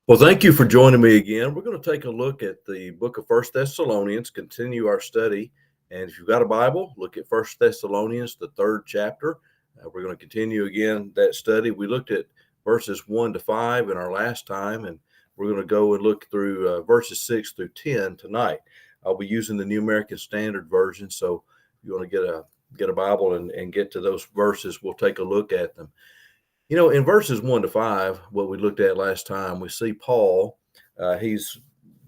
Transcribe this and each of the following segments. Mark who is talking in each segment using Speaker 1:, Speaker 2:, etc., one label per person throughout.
Speaker 1: Well, thank you for joining me again. We're going to take a look at the book of First Thessalonians, continue our study. And if you've got a Bible, look at First Thessalonians, the third chapter. We're going to continue again that study. We looked at verses 1 to 5 in our last time, and we're going to go and look through verses 6 through 10 tonight. I'll be using the New American Standard Version, so if you want to get a Bible and get to those verses, we'll take a look at them. You know, in verses 1 to 5, what we looked at last time, we see Paul. He's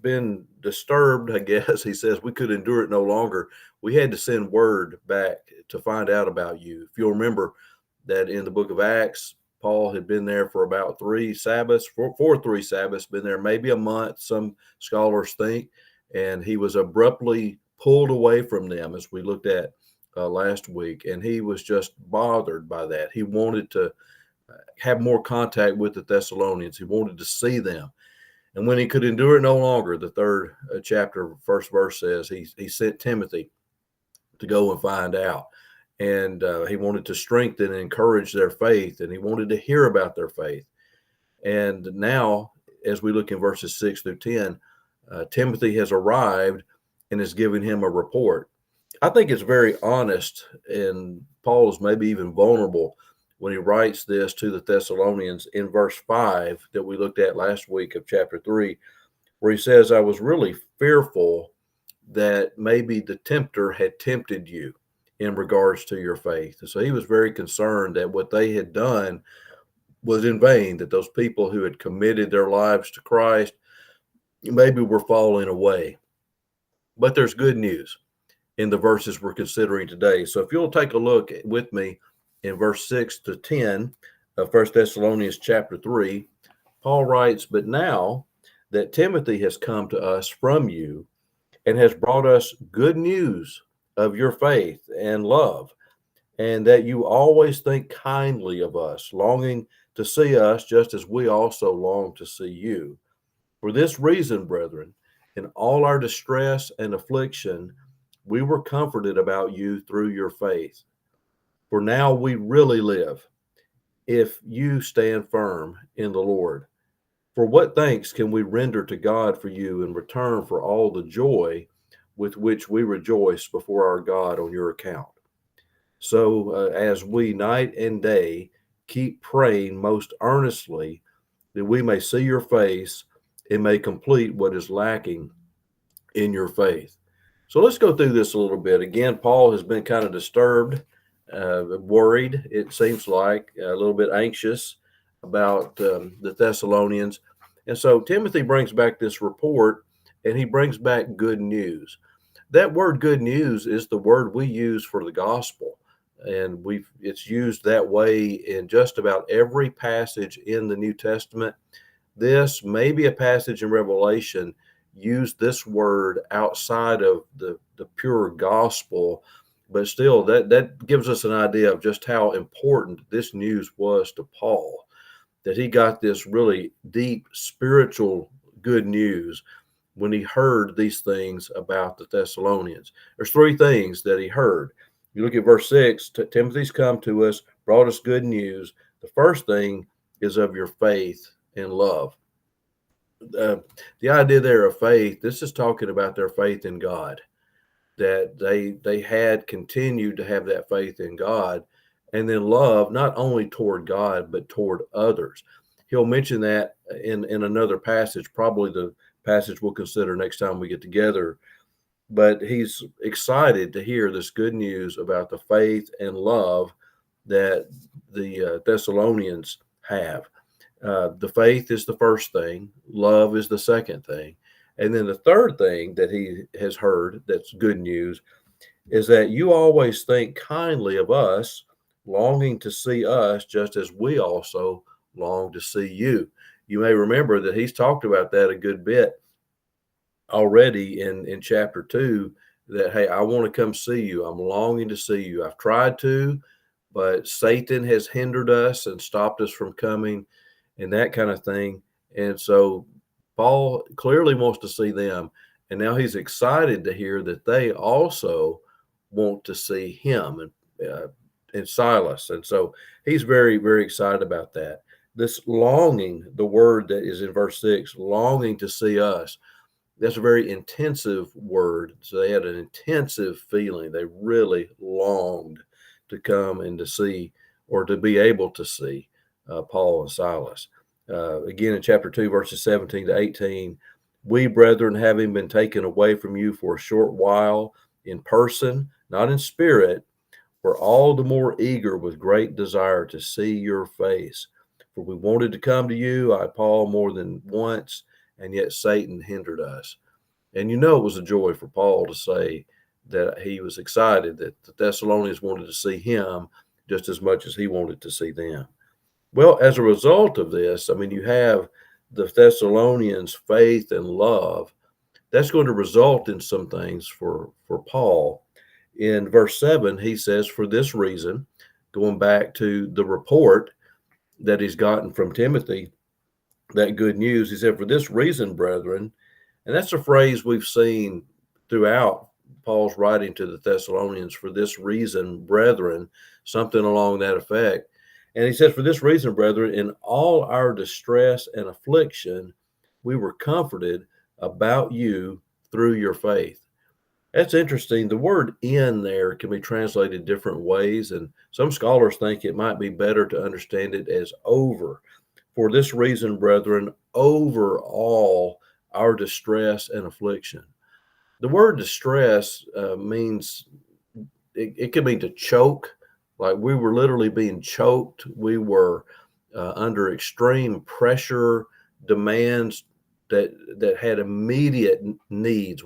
Speaker 1: been disturbed, I guess. He says, we could endure it no longer. We had to send word back to find out about you. If you'll remember that in the book of Acts, Paul had been there for about 3 Sabbaths, for 3 Sabbaths, been there maybe a month, some scholars think, and he was abruptly pulled away from them, as we looked at last week, and he was just bothered by that. He wanted to have more contact with the Thessalonians. He wanted to see them. And when he could endure it no longer, the third chapter, first verse says, he sent Timothy to go and find out. And he wanted to strengthen and encourage their faith, and he wanted to hear about their faith. And now, as we look in verses 6 through 10, Timothy has arrived and is giving him a report. I think it's very honest, and Paul is maybe even vulnerable when he writes this to the Thessalonians in verse 5 that we looked at last week of chapter 3, where he says, I was really fearful that maybe the tempter had tempted you in regards to your faith. And so he was very concerned that what they had done was in vain, that those people who had committed their lives to Christ maybe were falling away. But there's good news in the verses we're considering today. So if you'll take a look with me in verse 6 to 10 of 1 Thessalonians chapter 3, Paul writes, but now that Timothy has come to us from you and has brought us good news of your faith and love, and that you always think kindly of us, longing to see us just as we also long to see you. For this reason, brethren, in all our distress and affliction, we were comforted about you through your faith. For now we really live, if you stand firm in the Lord. For what thanks can we render to God for you in return for all the joy with which we rejoice before our God on your account? So as we night and day keep praying most earnestly that we may see your face and may complete what is lacking in your faith. So let's go through this a little bit. Again, Paul has been kind of disturbed, worried, it seems like, a little bit anxious about the Thessalonians. And so Timothy brings back this report, and he brings back good news. That word good news is the word we use for the gospel. And it's used that way in just about every passage in the New Testament. This may be a passage in Revelation use this word outside of the pure gospel, but still that gives us an idea of just how important this news was to Paul, that he got this really deep spiritual good news when he heard these things about the Thessalonians. There's 3 things that he heard. You look at verse 6, Timothy's come to us, brought us good news. The first thing is of your faith and love. The idea there of faith, this is talking about their faith in God, that they had continued to have that faith in God, and then love not only toward God but toward others. He'll mention that in another passage, probably the passage we'll consider next time we get together. But he's excited to hear this good news about the faith and love that the Thessalonians have. The faith is the first thing, love is the second thing. And then the third thing that he has heard that's good news is that you always think kindly of us, longing to see us just as we also long to see you. You may remember that he's talked about that a good bit already in chapter 2, that, hey, I want to come see you. I'm longing to see you. I've tried to, but Satan has hindered us and stopped us from coming and that kind of thing. And so Paul clearly wants to see them. And now he's excited to hear that they also want to see him and Silas. And so he's very, very excited about that. This longing, the word that is in verse 6, longing to see us, that's a very intensive word. So they had an intensive feeling. They really longed to come and to see, or to be able to see, Paul and Silas. Again, in chapter 2, verses 17 to 18, we, brethren, having been taken away from you for a short while in person, not in spirit, were all the more eager with great desire to see your face. For we wanted to come to you, I, Paul, more than once, and yet Satan hindered us. And it was a joy for Paul to say that he was excited that the Thessalonians wanted to see him just as much as he wanted to see them. Well, as a result of this, you have the Thessalonians' faith and love. That's going to result in some things for Paul. In verse 7, he says, for this reason, going back to the report that he's gotten from Timothy, that good news, he said, for this reason, brethren, and that's a phrase we've seen throughout Paul's writing to the Thessalonians, for this reason, brethren, something along that effect. And he says, for this reason, brethren, in all our distress and affliction, we were comforted about you through your faith. That's interesting. The word in there can be translated different ways, and some scholars think it might be better to understand it as over. For this reason, brethren, over all our distress and affliction. The word distress means, it can mean to choke, like we were literally being choked. We were under extreme pressure, demands that had immediate needs.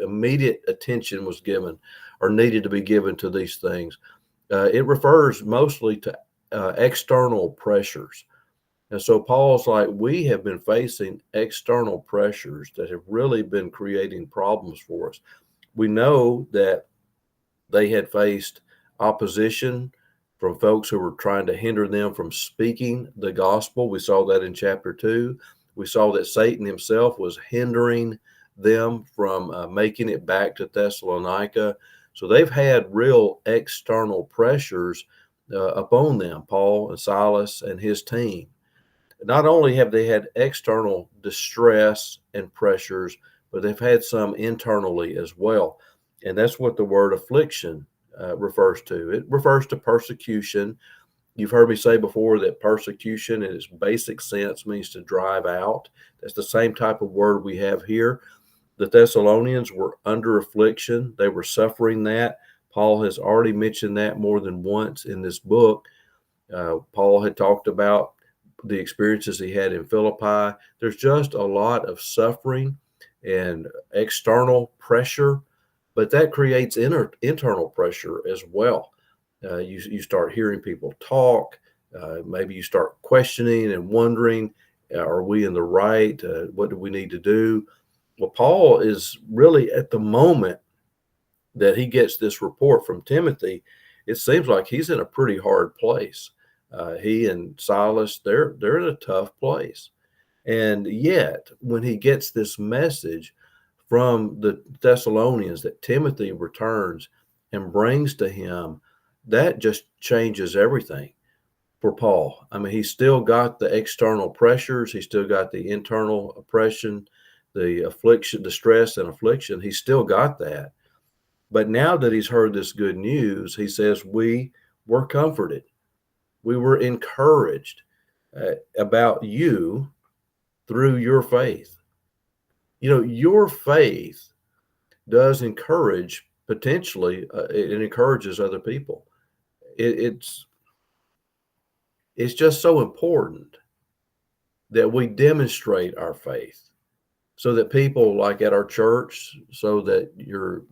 Speaker 1: Immediate attention was given or needed to be given to these things. It refers mostly to external pressures. And so Paul's like, we have been facing external pressures that have really been creating problems for us. We know that they had faced opposition from folks who were trying to hinder them from speaking the gospel. We saw that in chapter 2. We saw that Satan himself was hindering them from making it back to Thessalonica. So they've had real external pressures upon them, Paul and Silas and his team. Not only have they had external distress and pressures, but they've had some internally as well. And that's what the word affliction refers to. It refers to persecution. You've heard me say before that persecution in its basic sense means to drive out. That's the same type of word we have here. The Thessalonians were under affliction. They were suffering that. Paul has already mentioned that more than once in this book. Paul had talked about the experiences he had in Philippi. There's just a lot of suffering and external pressure, but that creates internal pressure as well. You start hearing people talk. Maybe you start questioning and wondering, are we in the right? What do we need to do? Well, Paul is really at the moment that he gets this report from Timothy, it seems like he's in a pretty hard place. He and Silas, they're in a tough place. And yet, when he gets this message from the Thessalonians that Timothy returns and brings to him, that just changes everything for Paul. He's still got the external pressures. He's still got the internal oppression, the affliction, the stress and affliction. He's still got that. But now that he's heard this good news, he says, we were comforted. We were encouraged about you through your faith. Your faith does encourage, potentially, it encourages other people. It's just so important that we demonstrate our faith so that people, like at our church, so that your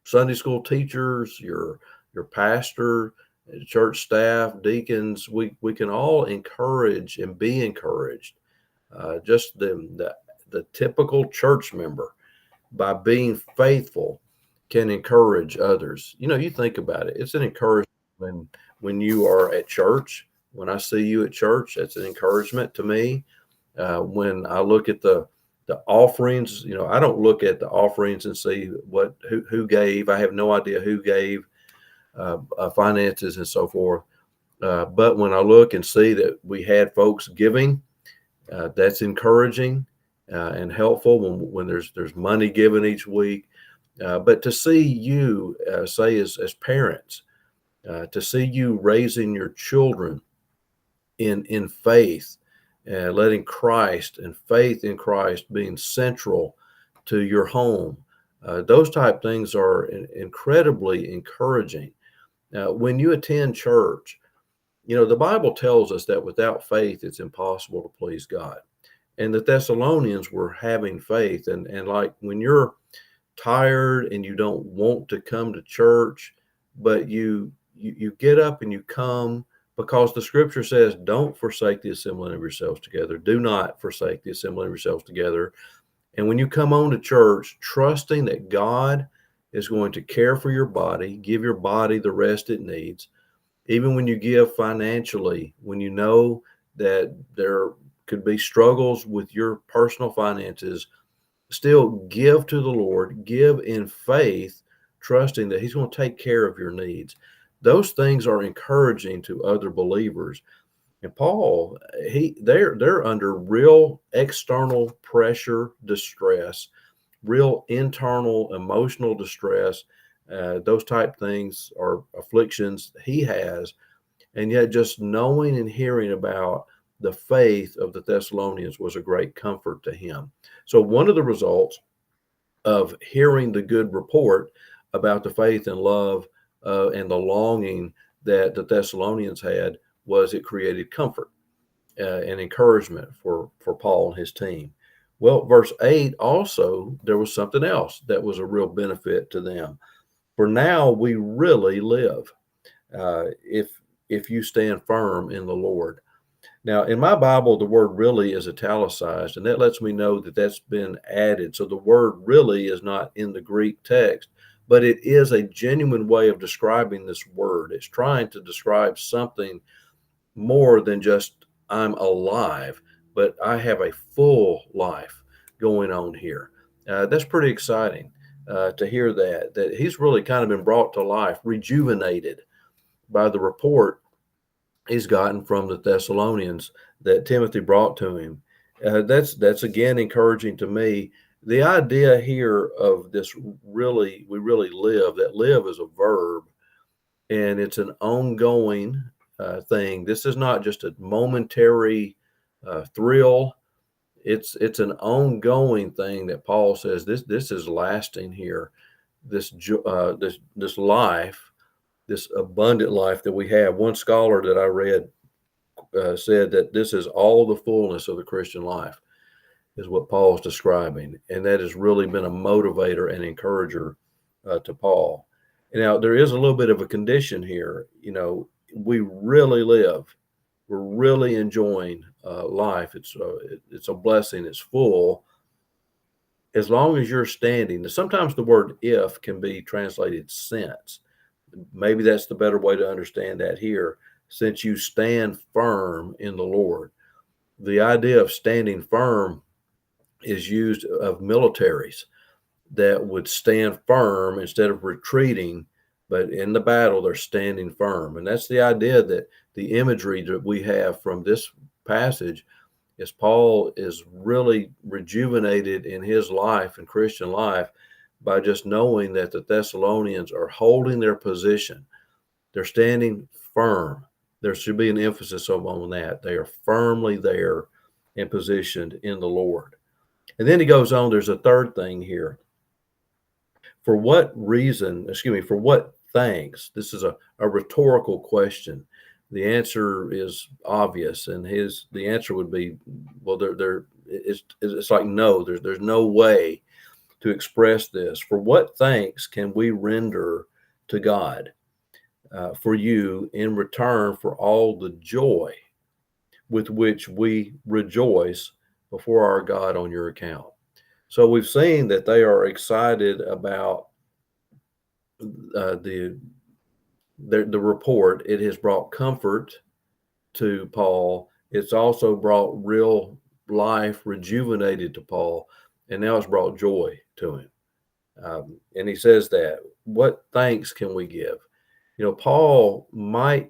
Speaker 1: Sunday school teachers, your pastor, church staff, deacons, we can all encourage and be encouraged. Just the typical church member, by being faithful, can encourage others. You think about it. It's an encouragement when you are at church. When I see you at church, that's an encouragement to me. When I look at the offerings, I don't look at the offerings and see who gave. I have no idea who gave finances and so forth. But when I look and see that we had folks giving, that's encouraging and helpful when there's money given each week. But to see you, say as parents, to see you raising your children in faith, letting Christ and faith in Christ being central to your home, those type things are incredibly encouraging. When you attend church, the Bible tells us that without faith, it's impossible to please God. And the Thessalonians were having faith. And like when you're tired and you don't want to come to church, but you get up and you come because the scripture says, don't forsake the assembling of yourselves together. Do not forsake the assembling of yourselves together. And when you come on to church, trusting that God is going to care for your body, give your body the rest it needs, even when you give financially, when you know that there could be struggles with your personal finances, still give to the Lord, give in faith, trusting that He's going to take care of your needs. Those things are encouraging to other believers. And Paul, they're under real external pressure, distress, real internal emotional distress. Those type things are afflictions he has. And yet, just knowing and hearing about the faith of the Thessalonians was a great comfort to him. So, one of the results of hearing the good report about the faith and love and the longing that the Thessalonians had was it created comfort and encouragement for Paul and his team. Well, verse 8 also, there was something else that was a real benefit to them. For now we really live if you stand firm in the Lord. Now, in my Bible, the word really is italicized, and that lets me know that that's been added. So the word really is not in the Greek text, but it is a genuine way of describing this word. It's trying to describe something more than just I'm alive, but I have a full life going on here. That's pretty exciting to hear that he's really kind of been brought to life, rejuvenated by the report he's gotten from the Thessalonians that Timothy brought to him. That's again encouraging to me. The idea here of this we really live, that live is a verb and it's an ongoing thing. This is not just a momentary thrill. It's an ongoing thing that Paul says this is lasting here. This life, this abundant life that we have. One scholar that I read said that this is all the fullness of the Christian life, is what Paul's describing. And that has really been a motivator and encourager to Paul. And now, there is a little bit of a condition here. We really live. We're really enjoying life. It's a blessing. It's full. As long as you're standing. Sometimes the word if can be translated since. Maybe that's the better way to understand that here. Since you stand firm in the Lord. The idea of standing firm is used of militaries that would stand firm instead of retreating, but in the battle, they're standing firm. And that's the idea, that the imagery that we have from this passage is Paul is really rejuvenated in his life and Christian life by just knowing that the Thessalonians are holding their position. They're standing firm. There should be an emphasis on that. They are firmly there and positioned in the Lord. And then he goes on, there's a third thing here. For what thanks? This is a rhetorical question. The answer is obvious, and the answer would be, well, it's like no, there's no way to express this. For what thanks can we render to God for you in return for all the joy with which we rejoice before our God on your account? So we've seen that they are excited about the report. It has brought comfort to Paul. It's also brought real life, rejuvenated to Paul, and now it's brought joy to him. And he says that, what thanks can we give? Paul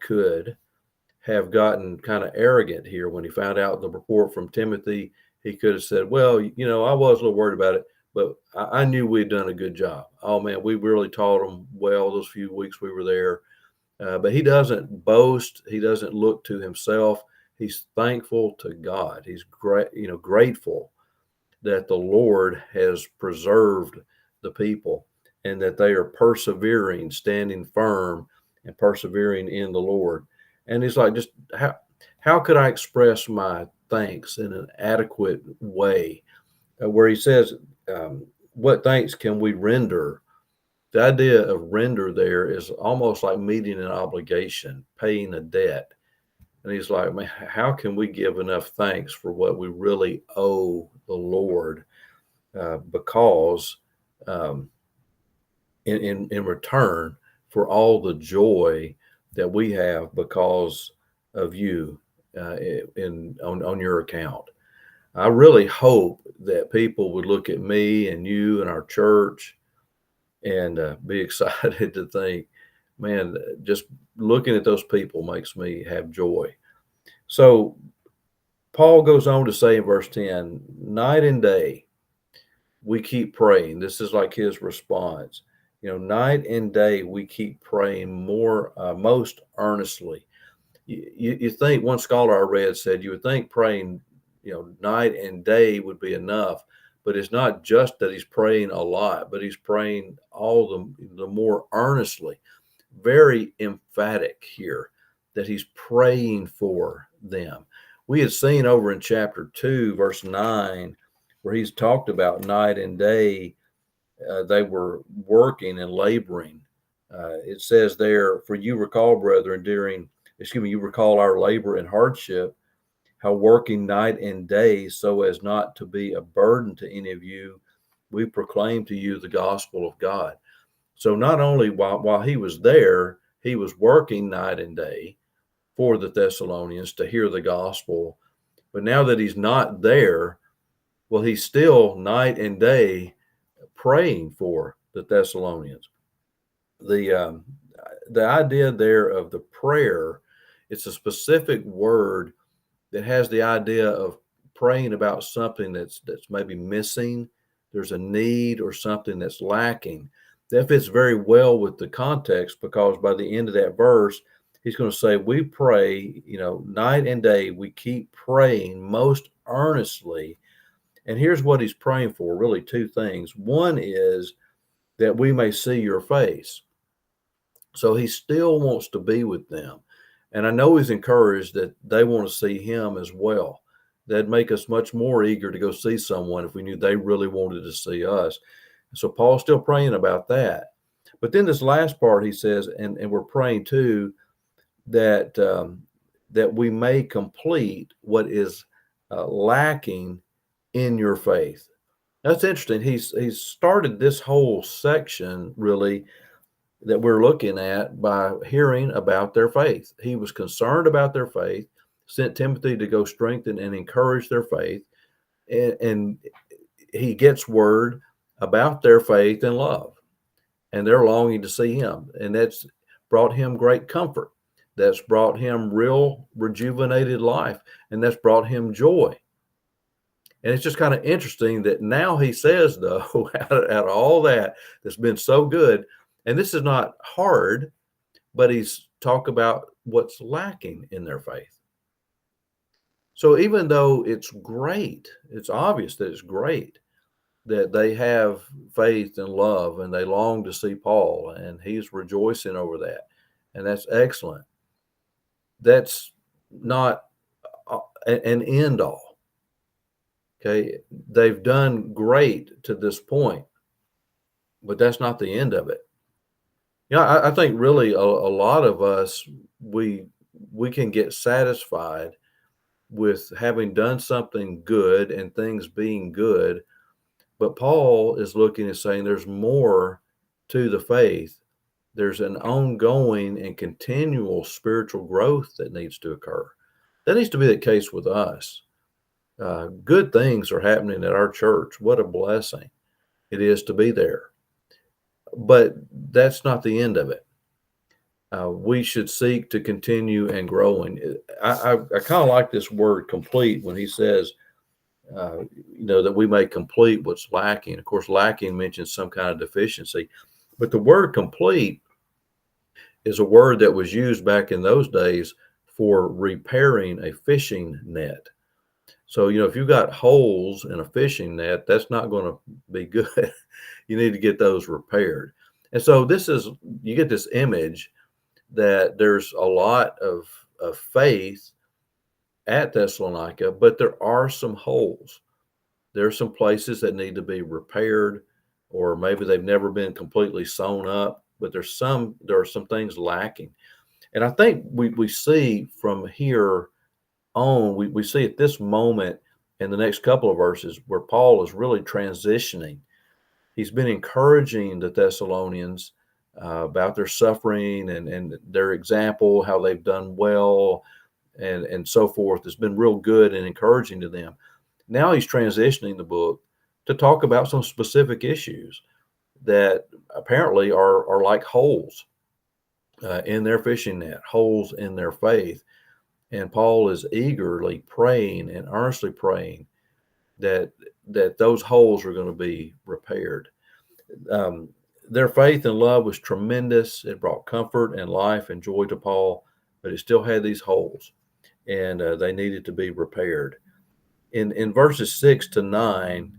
Speaker 1: could have gotten kind of arrogant here when he found out the report from Timothy. He could have said, well, I was a little worried about it, but I knew we'd done a good job. Oh, man, we really taught them well those few weeks we were there. But he doesn't boast. He doesn't look to himself. He's thankful to God. He's grateful that the Lord has preserved the people and that they are persevering, standing firm and persevering in the Lord. And he's like, just how could I express my thanks in an adequate way? Where he says, what thanks can we render? The idea of render there is almost like meeting an obligation, paying a debt. And he's like, man, how can we give enough thanks for what we really owe the Lord? Because in return for all the joy that we have because of you on your account. I really hope that people would look at me and you and our church and be excited to think, man, just looking at those people makes me have joy. So Paul goes on to say in verse 10, night and day, we keep praying. This is like his response. Night and day, we keep praying most earnestly. You think, one scholar I read said, you would think praying, night and day would be enough, but it's not just that he's praying a lot, but he's praying all the more earnestly. Very emphatic here that he's praying for them. We had seen over in chapter 2, verse 9, where he's talked about night and day, they were working and laboring. It says there, for you recall, brethren, you recall our labor and hardship, how working night and day so as not to be a burden to any of you, we proclaim to you the gospel of God. So not only while he was there, he was working night and day for the Thessalonians to hear the gospel. But now that he's not there, well, he's still night and day praying for the Thessalonians. The idea there of the prayer, it's a specific word that has the idea of praying about something that's maybe missing. There's a need or something that's lacking. That fits very well with the context, because by the end of that verse, he's going to say, we pray, night and day, we keep praying most earnestly. And here's what he's praying for, really two things. One is that we may see your face. So he still wants to be with them. And I know he's encouraged that they want to see him as well. That'd make us much more eager to go see someone if we knew they really wanted to see us. So Paul's still praying about that. But then this last part, he says, and we're praying too, that that we may complete what is lacking in your faith. That's interesting. He's started this whole section really that we're looking at by hearing about their faith. He was concerned about their faith, sent Timothy to go strengthen and encourage their faith, and he gets word about their faith and love, and they're longing to see him, and that's brought him great comfort. That's brought him real rejuvenated life, and that's brought him joy. And it's just kind of interesting that now he says, though, out of all that's been so good, and this is not hard, but he's talked about what's lacking in their faith. So even though it's great, it's obvious that it's great that they have faith and love and they long to see Paul, and he's rejoicing over that. And that's excellent. That's not an end all. Okay. They've done great to this point, but that's not the end of it. I think really a lot of us, we can get satisfied with having done something good and things being good. But Paul is looking and saying there's more to the faith. There's an ongoing and continual spiritual growth that needs to occur. That needs to be the case with us. Good things are happening at our church. What a blessing it is to be there. But that's not the end of it. we should seek to continue and growing. I kind of like this word complete when he says, uh, that we may complete what's lacking. Of course, lacking mentions some kind of deficiency, but the word complete is a word that was used back in those days for repairing a fishing net. So, if you've got holes in a fishing net, that's not going to be good. You need to get those repaired. And so you get this image that there's a lot of faith at Thessalonica, but there are some holes. There are some places that need to be repaired, or maybe they've never been completely sewn up, but there are some things lacking. And I think we see from here on, we see at this moment in the next couple of verses where Paul is really transitioning. He's been encouraging the Thessalonians about their suffering and their example, how they've done well, and so forth. It's been real good and encouraging to them. Now he's transitioning the book to talk about some specific issues that apparently are like holes in their fishing net, holes in their faith. And Paul is eagerly praying and earnestly praying that those holes are going to be repaired. Um, their faith and love was tremendous. It brought comfort and life and joy to Paul, but it still had these holes, and they needed to be repaired. In verses 6 to 9,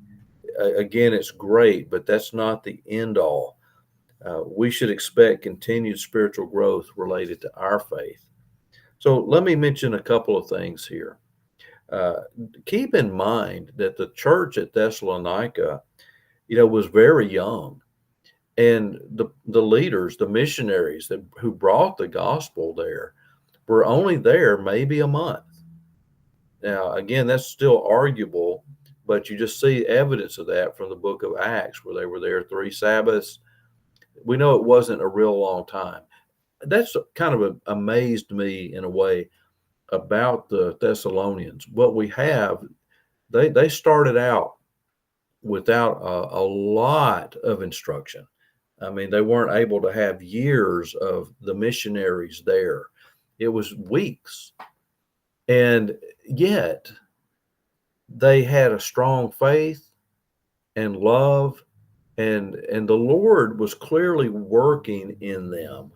Speaker 1: again, it's great, but that's not the end all. We should expect continued spiritual growth related to our faith. So let me mention a couple of things here. Uh, Keep in mind that the church at Thessalonica, was very young, and the leaders, the missionaries who brought the gospel there, were only there maybe a month. Now, again, that's still arguable, but you just see evidence of that from the book of Acts, where they were there 3 Sabbaths. We know it wasn't a real long time. That's kind of amazed me in a way about the Thessalonians. What we have, they started out without a lot of instruction. I mean, they weren't able to have years of the missionaries there. It was weeks. And yet they had a strong faith and love, and the Lord was clearly working in them.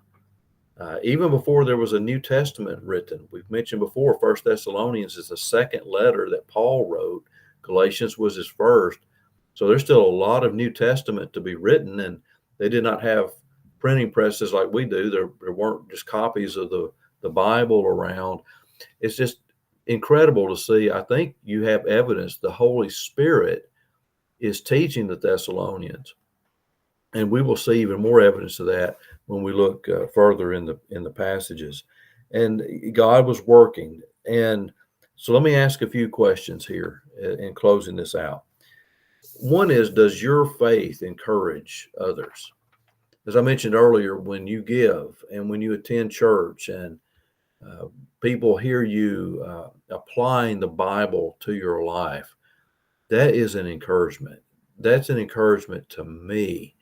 Speaker 1: Even before there was a New Testament written. We've mentioned before, First Thessalonians is the second letter that Paul wrote. Galatians was his first. So there's still a lot of New Testament to be written, and they did not have printing presses like we do. There weren't just copies of the Bible around. It's just incredible to see. I think you have evidence the Holy Spirit is teaching the Thessalonians, and we will see even more evidence of that when we look further in the passages. And God was working. And so let me ask a few questions here in closing this out. One is, does your faith encourage others? As I mentioned earlier, when you give and when you attend church and uh, people hear you applying the Bible to your life, that is an encouragement. That's an encouragement to me,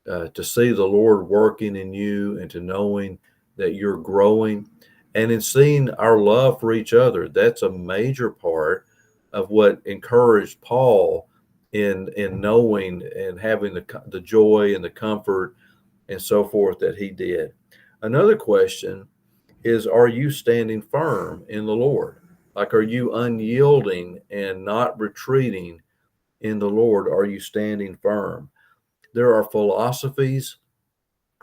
Speaker 1: to see the Lord working in you and to knowing that you're growing, and in seeing our love for each other. That's a major part of what encouraged Paul in knowing and having the joy and the comfort and so forth that he did. Another question is, are you standing firm in the Lord? Like, are you unyielding and not retreating in the Lord? Are you standing firm? There are philosophies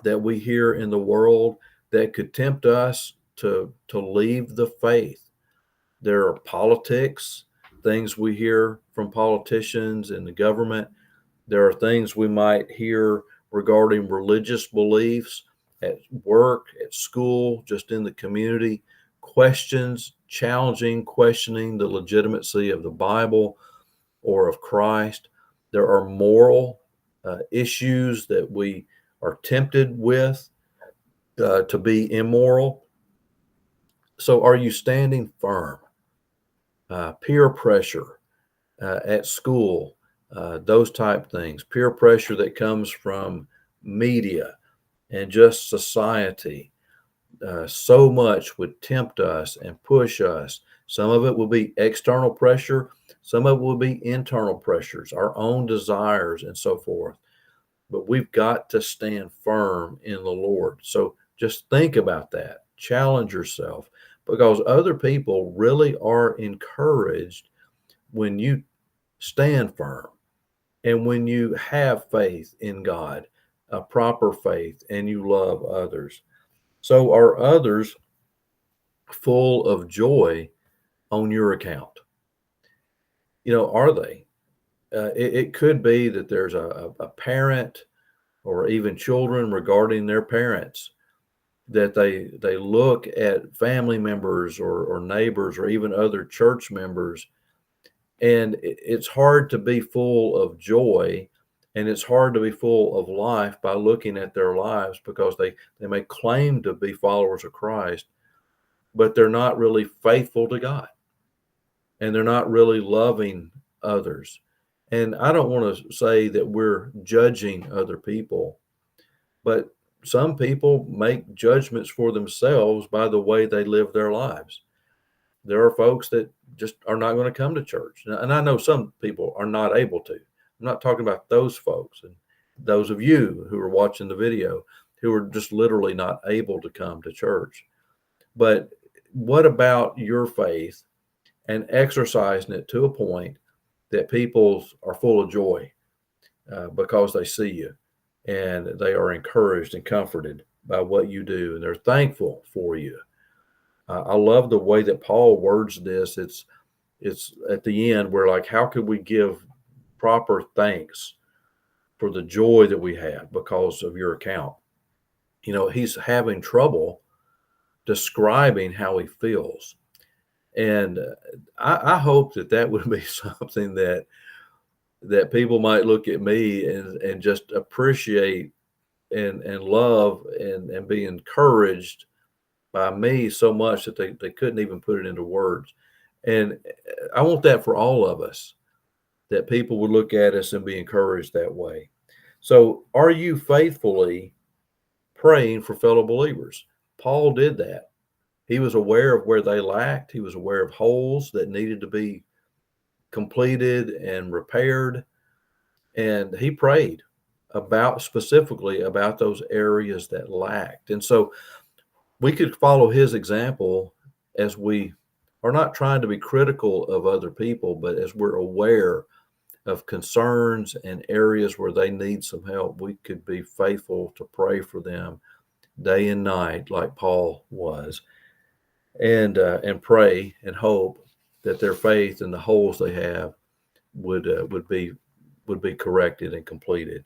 Speaker 1: that we hear in the world that could tempt us to leave the faith. There are politics, things we hear from politicians and the government. There are things we might hear regarding religious beliefs at work, at school, just in the community, questioning the legitimacy of the Bible or of Christ. There are moral issues that we are tempted with to be immoral. So, are you standing firm? Peer pressure at school, those type things, peer pressure that comes from media and just society. so much would tempt us and push us. Some of it will be external pressure, some of it will be internal pressures, our own desires, and so forth. But we've got to stand firm in the Lord. So just think about that. Challenge yourself, because other people really are encouraged when you stand firm and when you have faith in God, a proper faith, and you love others. So are others full of joy on your account? Are they? It could be that there's a parent or even children regarding their parents, that they look at family members or neighbors or even other church members, and it's hard to be full of joy, and it's hard to be full of life by looking at their lives, because they may claim to be followers of Christ, but they're not really faithful to God, and they're not really loving others. And I don't want to say that we're judging other people, but some people make judgments for themselves by the way they live their lives. There are folks that just are not going to come to church. And I know some people are not able to. I'm not talking about those folks, and those of you who are watching the video who are just literally not able to come to church. But what about your faith and exercising it to a point that people are full of joy because they see you, and they are encouraged and comforted by what you do, and they're thankful for you? I love the way that Paul words this. It's at the end where, like, how could we give proper thanks for the joy that we have because of your account? He's having trouble describing how he feels. And I hope that would be something that people might look at me and just appreciate and love and be encouraged by me so much that they couldn't even put it into words. And I want that for all of us, that people would look at us and be encouraged that way. So are you faithfully praying for fellow believers? Paul did that. He was aware of where they lacked. He was aware of holes that needed to be completed and repaired. And he prayed specifically about those areas that lacked. And so we could follow his example as we are not trying to be critical of other people, but as we're aware of concerns and areas where they need some help, we could be faithful to pray for them day and night, like Paul was, and pray and hope that their faith and the holes they have would be corrected and completed.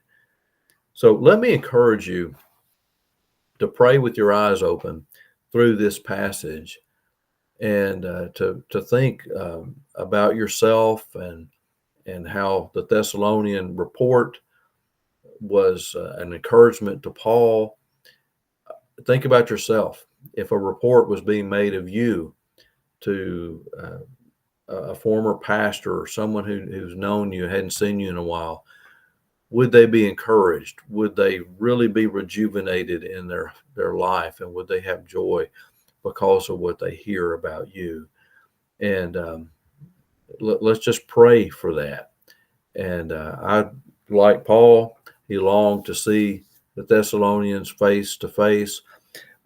Speaker 1: So let me encourage you to pray with your eyes open through this passage, and to think about yourself and how the Thessalonian report was an encouragement to Paul. Think about yourself. If a report was being made of you to a former pastor or someone who's known you, hadn't seen you in a while, would they be encouraged? Would they really be rejuvenated in their life? And would they have joy because of what they hear about you? And let's just pray for that. And I, like Paul, he longed to see the Thessalonians face to face.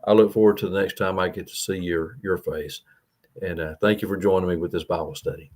Speaker 1: I look forward to the next time I get to see your face. And thank you for joining me with this Bible study.